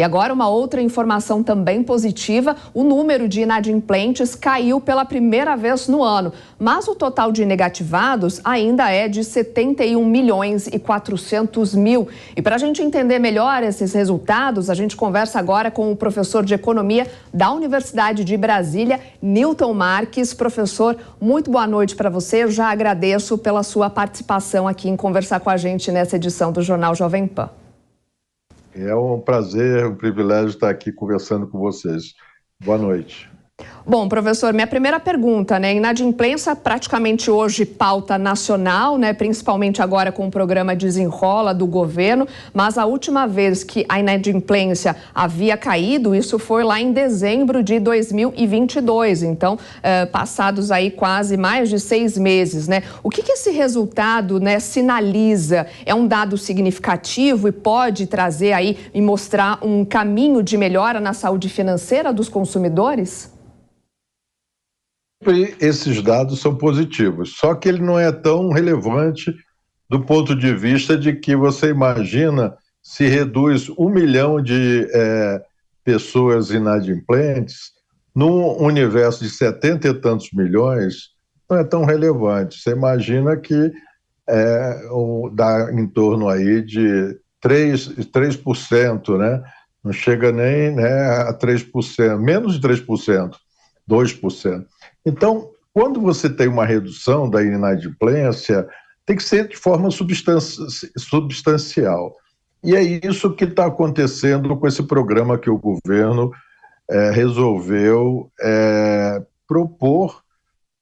E agora uma outra informação também positiva, o número de inadimplentes caiu pela primeira vez no ano, mas o total de negativados ainda é de 71.400.000. E para a gente entender melhor esses resultados, a gente conversa agora com o professor de Economia da Universidade de Brasília, Newton Marques. Professor, muito boa noite para você. Eu já agradeço pela sua participação aqui em conversar com a gente nessa edição do Jornal Jovem Pan. É um prazer, um privilégio estar aqui conversando com vocês. Boa noite. Bom, professor, minha primeira pergunta, inadimplência praticamente hoje pauta nacional, principalmente agora com o programa Desenrola do governo, mas a última vez que a inadimplência havia caído, isso foi lá em dezembro de 2022, então passados aí quase mais de 6 meses, O que esse resultado, sinaliza? É um dado significativo e pode trazer aí e mostrar um caminho de melhora na saúde financeira dos consumidores? Esses dados são positivos, só que ele não é tão relevante do ponto de vista de que você imagina se reduz 1 milhão de pessoas inadimplentes num universo de 70 e tantos milhões, não é tão relevante. Você imagina que dá em torno aí de 3%, Não chega nem a 3%, menos de 3%, 2%. Então, quando você tem uma redução da inadimplência, tem que ser de forma substancial. E é isso que está acontecendo com esse programa que o governo resolveu propor,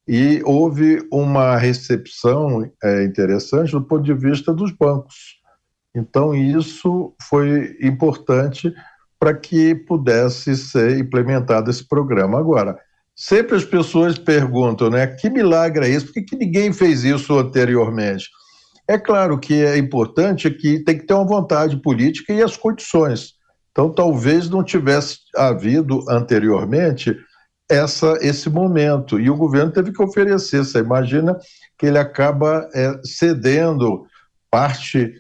e houve uma recepção interessante do ponto de vista dos bancos. Então, isso foi importante para que pudesse ser implementado esse programa. Agora, sempre as pessoas perguntam, que milagre é esse? Por que ninguém fez isso anteriormente? É claro que é importante que tem que ter uma vontade política e as condições. Então, talvez não tivesse havido anteriormente esse momento. E o governo teve que oferecer. Você imagina que ele acaba cedendo parte,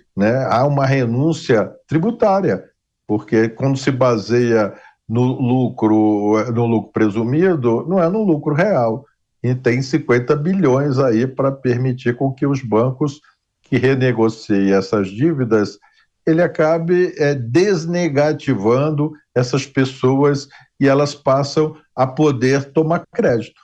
a uma renúncia tributária, porque quando se baseia no lucro presumido, não é no lucro real. E tem 50 bilhões aí para permitir com que os bancos que renegociem essas dívidas, ele acabe desnegativando essas pessoas e elas passam a poder tomar crédito.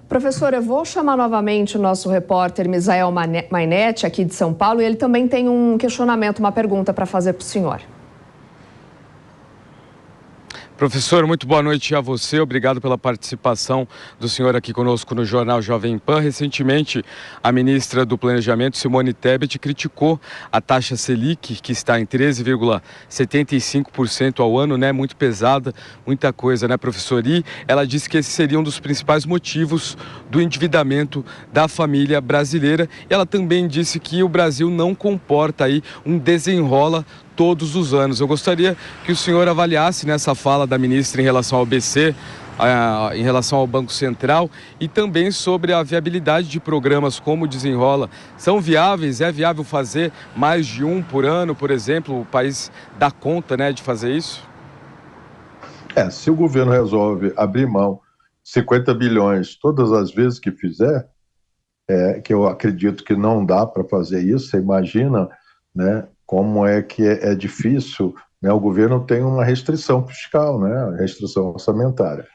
Professor, eu vou chamar novamente o nosso repórter Misael Mainetti, aqui de São Paulo, e ele também tem um questionamento, uma pergunta para fazer para o senhor. Professor, muito boa noite a você. Obrigado pela participação do senhor aqui conosco no Jornal Jovem Pan. Recentemente, a ministra do Planejamento, Simone Tebet, criticou a taxa Selic, que está em 13,75% ao ano, Muito pesada, muita coisa, professor? E ela disse que esse seria um dos principais motivos do endividamento da família brasileira. E ela também disse que o Brasil não comporta aí um desenrola todos os anos. Eu gostaria que o senhor avaliasse nessa fala da ministra em relação ao BC, em relação ao Banco Central, e também sobre a viabilidade de programas como o Desenrola. São viáveis? É viável fazer mais de um por ano, por exemplo? O país dá conta, de fazer isso? Se o governo resolve abrir mão de 50 bilhões todas as vezes que fizer, que eu acredito que não dá para fazer isso, você imagina, como é que é difícil, o governo tem uma restrição fiscal, restrição orçamentária.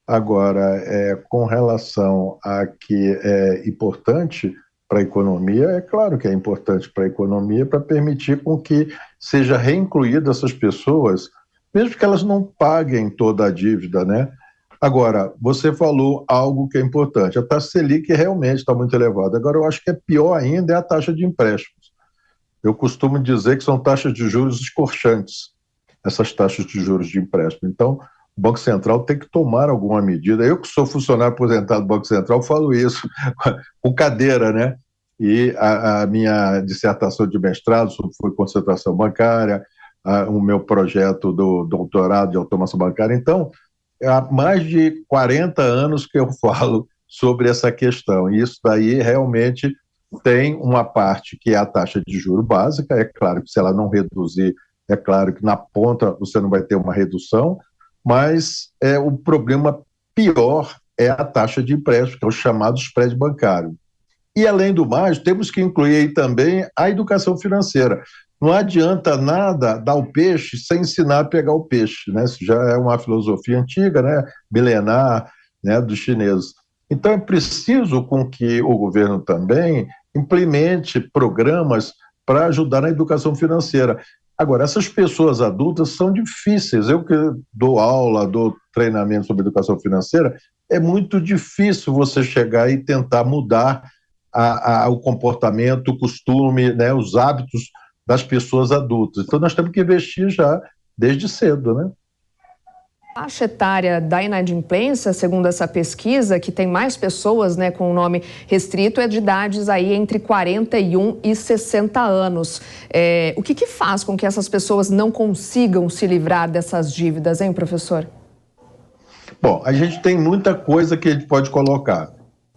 Agora, com relação a que é importante para a economia, é claro que é importante para a economia para permitir com que seja reincluída essas pessoas, mesmo que elas não paguem toda a dívida, Agora, você falou algo que é importante, a taxa Selic realmente está muito elevada. Agora, eu acho que é pior ainda é a taxa de empréstimos. Eu costumo dizer que são taxas de juros escorchantes, essas taxas de juros de empréstimo. Então, o Banco Central tem que tomar alguma medida. Eu que sou funcionário aposentado do Banco Central, falo isso com cadeira, E a minha dissertação de mestrado foi concentração bancária, o meu projeto do doutorado de automação bancária. Então, há mais de 40 anos que eu falo sobre essa questão. E isso daí realmente tem uma parte que é a taxa de juros básica. É claro que se ela não reduzir É claro que na ponta você não vai ter uma redução, mas o problema pior é a taxa de empréstimo, que é o chamado spread bancário. E, além do mais, temos que incluir aí também a educação financeira. Não adianta nada dar o peixe sem ensinar a pegar o peixe, né? Isso já é uma filosofia antiga, né? Milenar, né? Dos chineses. Então, é preciso com que o governo também implemente programas para ajudar na educação financeira. Agora, essas pessoas adultas são difíceis. Eu que dou aula, dou treinamento sobre educação financeira, é muito difícil você chegar e tentar mudar o comportamento, o costume, né, os hábitos das pessoas adultas. Então, nós temos que investir já desde cedo, né? A faixa etária da inadimplência, segundo essa pesquisa, que tem mais pessoas, né, com o nome restrito, é de idades aí entre 41 e 60 anos. O que faz com que essas pessoas não consigam se livrar dessas dívidas, hein, professor? Bom, a gente tem muita coisa que a gente pode colocar.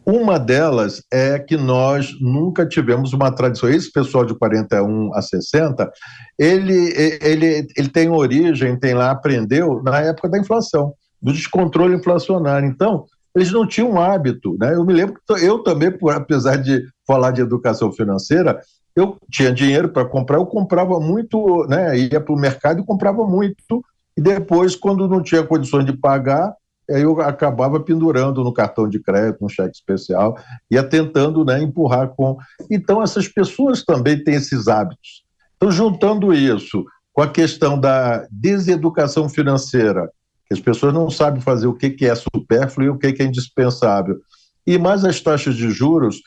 Uma delas é que nós nunca tivemos uma tradição. Esse pessoal de 41 a 60, ele tem origem, aprendeu na época da inflação, do descontrole inflacionário. Então, eles não tinham um hábito, né? Eu me lembro que eu também, apesar de falar de educação financeira, eu tinha dinheiro para comprar, eu comprava muito, né? Ia para o mercado e comprava muito, e depois, quando não tinha condições de pagar, aí eu acabava pendurando no cartão de crédito, no cheque especial, ia tentando, né, empurrar com... Então, essas pessoas também têm esses hábitos. Então, juntando isso com a questão da deseducação financeira, que as pessoas não sabem fazer o que é supérfluo e o que é indispensável, e mais as taxas de juros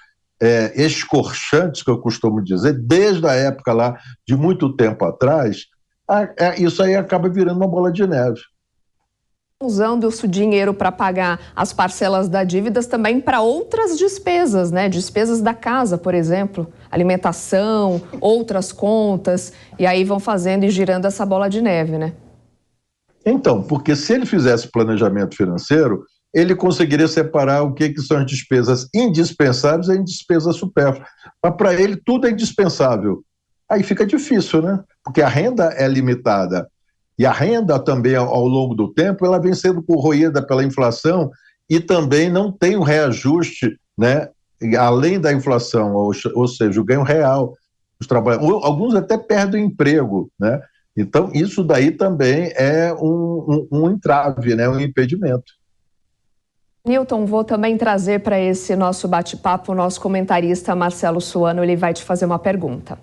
escorchantes, que eu costumo dizer, desde a época lá de muito tempo atrás, isso aí acaba virando uma bola de neve. Usando esse dinheiro para pagar as parcelas da dívidas também para outras despesas, né? Despesas da casa, por exemplo, alimentação, outras contas, e aí vão fazendo e girando essa bola de neve, né? Então, porque se ele fizesse planejamento financeiro, ele conseguiria separar o que são as despesas indispensáveis e despesas supérfluas. Mas para ele tudo é indispensável. Aí fica difícil, né? Porque a renda é limitada. E a renda também, ao longo do tempo, ela vem sendo corroída pela inflação e também não tem um reajuste, né, além da inflação, ou seja, o ganho real. Os trabalhadores, alguns até perdem o emprego, né? Então, isso daí também é um entrave, né, um impedimento. Newton, vou também trazer para esse nosso bate-papo o nosso comentarista Marcelo Suano, ele vai te fazer uma pergunta.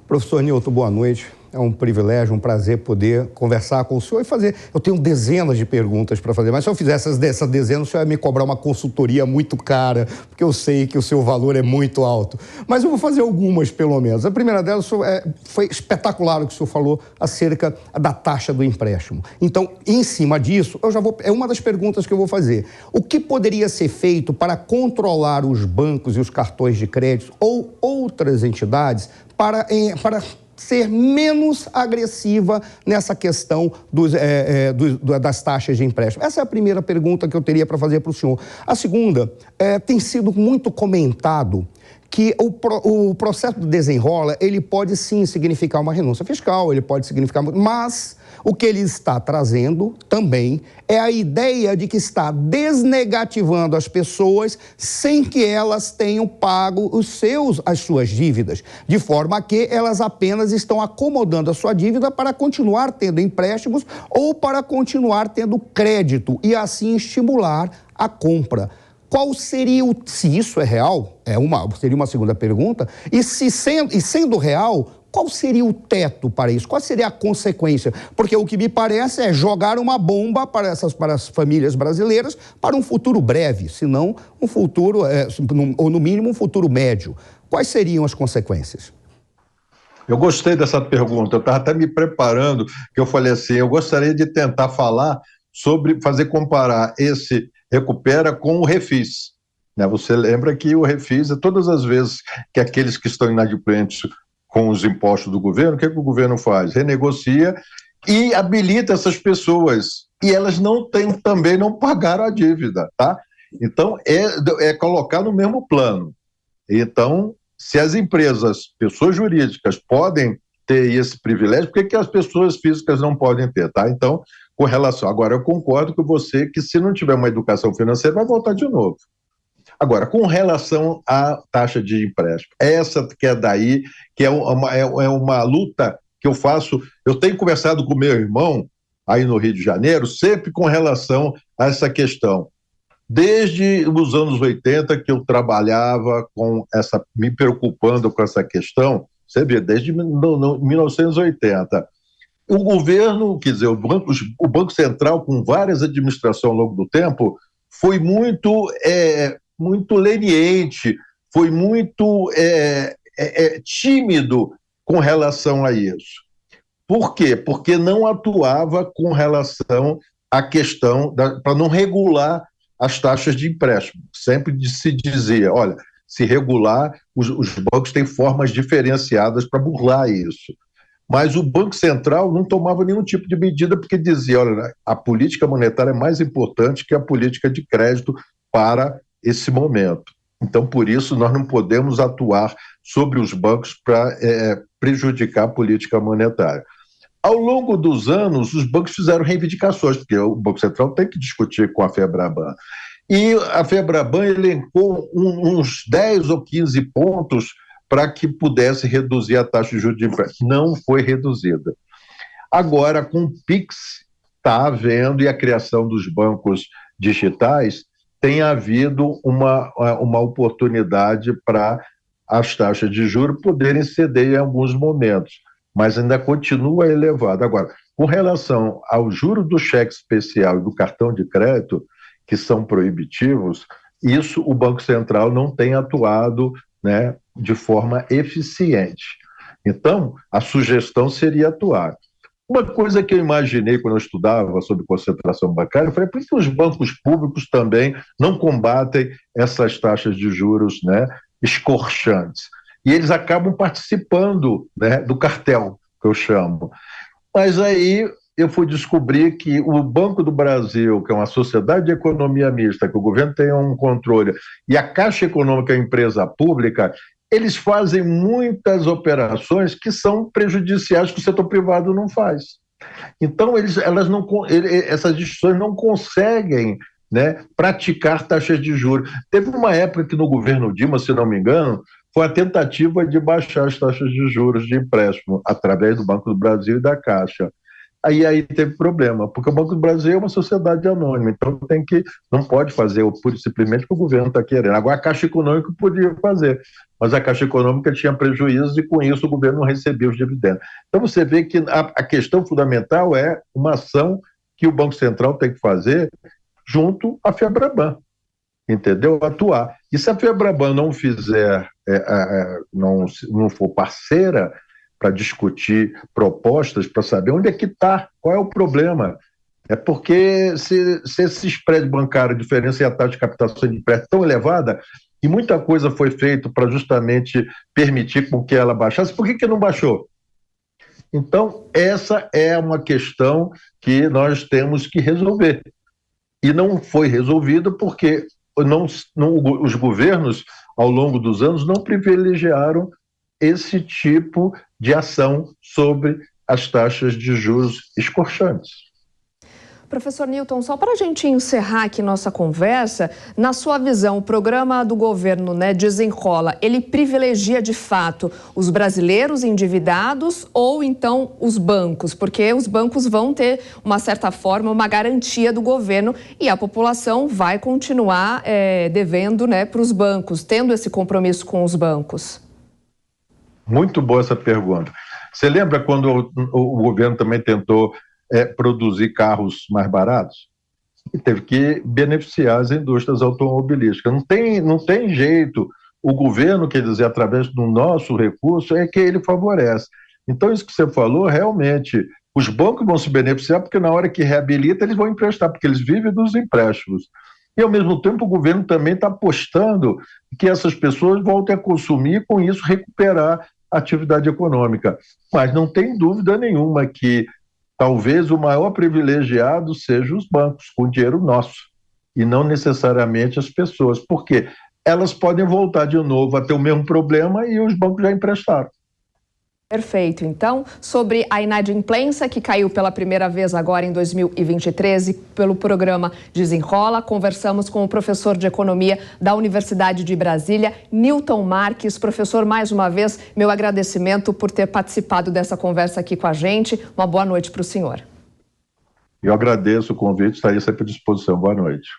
Professor Newton, boa noite. É um privilégio, um prazer poder conversar com o senhor e fazer... Eu tenho dezenas de perguntas para fazer, mas se eu fizesse essas dezenas, o senhor ia me cobrar uma consultoria muito cara, porque eu sei que o seu valor é muito alto. Mas eu vou fazer algumas, pelo menos. A primeira delas foi espetacular o que o senhor falou acerca da taxa do empréstimo. Então, em cima disso, é uma das perguntas que eu vou fazer. O que poderia ser feito para controlar os bancos e os cartões de crédito ou outras entidades para ser menos agressiva nessa questão das taxas de empréstimo? Essa é a primeira pergunta que eu teria para fazer para o senhor. A segunda, tem sido muito comentado que o processo do desenrola, ele pode sim significar uma renúncia fiscal, ele pode significar... Mas o que ele está trazendo também é a ideia de que está desnegativando as pessoas sem que elas tenham pago as suas dívidas, de forma que elas apenas estão acomodando a sua dívida para continuar tendo empréstimos ou para continuar tendo crédito e assim estimular a compra. Qual seria se isso é real? Seria uma segunda pergunta. E sendo real, qual seria o teto para isso? Qual seria a consequência? Porque o que me parece é jogar uma bomba para as famílias brasileiras para um futuro breve, se não um futuro, ou no mínimo um futuro médio. Quais seriam as consequências? Eu gostei dessa pergunta, eu estava até me preparando, que eu falei assim, eu gostaria de tentar falar sobre, comparar esse Recupera com o Refis. Né? Você lembra que o Refis, todas as vezes que aqueles que estão inadimplentes com os impostos do governo, o que o governo faz? Renegocia e habilita essas pessoas. E elas também não pagaram a dívida, tá? Então, é colocar no mesmo plano. Então, se as empresas, pessoas jurídicas, podem ter esse privilégio, por que as pessoas físicas não podem ter, tá? Então, com relação... Agora, eu concordo com você que se não tiver uma educação financeira, vai voltar de novo. Agora, com relação à taxa de empréstimo, essa que é daí, que é uma luta que eu faço, eu tenho conversado com meu irmão, aí no Rio de Janeiro, sempre com relação a essa questão. Desde os anos 80 que eu trabalhava me preocupando com essa questão, você vê, desde 1980. O governo, quer dizer, o Banco Central, com várias administrações ao longo do tempo, foi muito leniente, foi muito tímido com relação a isso. Por quê? Porque não atuava com relação à questão, para não regular as taxas de empréstimo. Sempre se dizia, olha, se regular, os bancos têm formas diferenciadas para burlar isso. Mas o Banco Central não tomava nenhum tipo de medida porque dizia, olha, a política monetária é mais importante que a política de crédito para esse momento. Então, por isso, nós não podemos atuar sobre os bancos para prejudicar a política monetária. Ao longo dos anos, os bancos fizeram reivindicações, porque o Banco Central tem que discutir com a FEBRABAN. E a FEBRABAN elencou uns 10 ou 15 pontos para que pudesse reduzir a taxa de juros de empréstimo. Não foi reduzida. Agora, com o PIX, está havendo, e a criação dos bancos digitais, tem havido uma oportunidade para as taxas de juros poderem ceder em alguns momentos, mas ainda continua elevado. Agora, com relação ao juro do cheque especial e do cartão de crédito, que são proibitivos, isso o Banco Central não tem atuado, né, de forma eficiente. Então, a sugestão seria atuar. Uma coisa que eu imaginei quando eu estudava sobre concentração bancária, eu falei, por que os bancos públicos também não combatem essas taxas de juros, né, escorchantes? E eles acabam participando, né, do cartel, que eu chamo. Mas aí eu fui descobrir que o Banco do Brasil, que é uma sociedade de economia mista, que o governo tem um controle, e a Caixa Econômica, a empresa pública, eles fazem muitas operações que são prejudiciais que o setor privado não faz. Então, essas instituições não conseguem, né, praticar taxas de juros. Teve uma época que no governo Dilma, se não me engano, foi a tentativa de baixar as taxas de juros de empréstimo através do Banco do Brasil e da Caixa. Aí teve problema, porque o Banco do Brasil é uma sociedade anônima, então não pode fazer pura e simplesmente o que o governo está querendo. Agora a Caixa Econômica podia fazer, mas a Caixa Econômica tinha prejuízos e com isso o governo não recebia os dividendos. Então você vê que a questão fundamental é uma ação que o Banco Central tem que fazer junto à FEBRABAN, entendeu? Atuar. E se a FEBRABAN não fizer, não for parceira para discutir propostas, para saber onde é que está, qual é o problema. É porque se esse spread bancário, a diferença e a taxa de captação de empréstimo tão elevada, e muita coisa foi feita para justamente permitir com que ela baixasse, por que não baixou? Então, essa é uma questão que nós temos que resolver. E não foi resolvida porque os governos, ao longo dos anos, não privilegiaram esse tipo de ação sobre as taxas de juros escorchantes. Professor Newton, só para a gente encerrar aqui nossa conversa, na sua visão, o programa do governo, né, Desenrola, ele privilegia de fato os brasileiros endividados ou então os bancos? Porque os bancos vão ter, uma certa forma, uma garantia do governo e a população vai continuar devendo, né, para os bancos, tendo esse compromisso com os bancos. Muito boa essa pergunta. Você lembra quando o governo também tentou produzir carros mais baratos? E teve que beneficiar as indústrias automobilísticas. Não tem jeito. O governo, quer dizer, através do nosso recurso, é que ele favorece. Então, isso que você falou, realmente, os bancos vão se beneficiar porque na hora que reabilita, eles vão emprestar, porque eles vivem dos empréstimos. E, ao mesmo tempo, o governo também está apostando que essas pessoas voltem a consumir e, com isso, recuperar a atividade econômica. Mas não tem dúvida nenhuma que talvez o maior privilegiado seja os bancos, com dinheiro nosso, e não necessariamente as pessoas. Por quê? Elas podem voltar de novo a ter o mesmo problema e os bancos já emprestaram. Perfeito. Então, sobre a inadimplência, que caiu pela primeira vez agora em 2023 pelo programa Desenrola, conversamos com o professor de Economia da Universidade de Brasília, Newton Marques. Professor, mais uma vez, meu agradecimento por ter participado dessa conversa aqui com a gente. Uma boa noite para o senhor. Eu agradeço o convite, está aí sempre à disposição. Boa noite.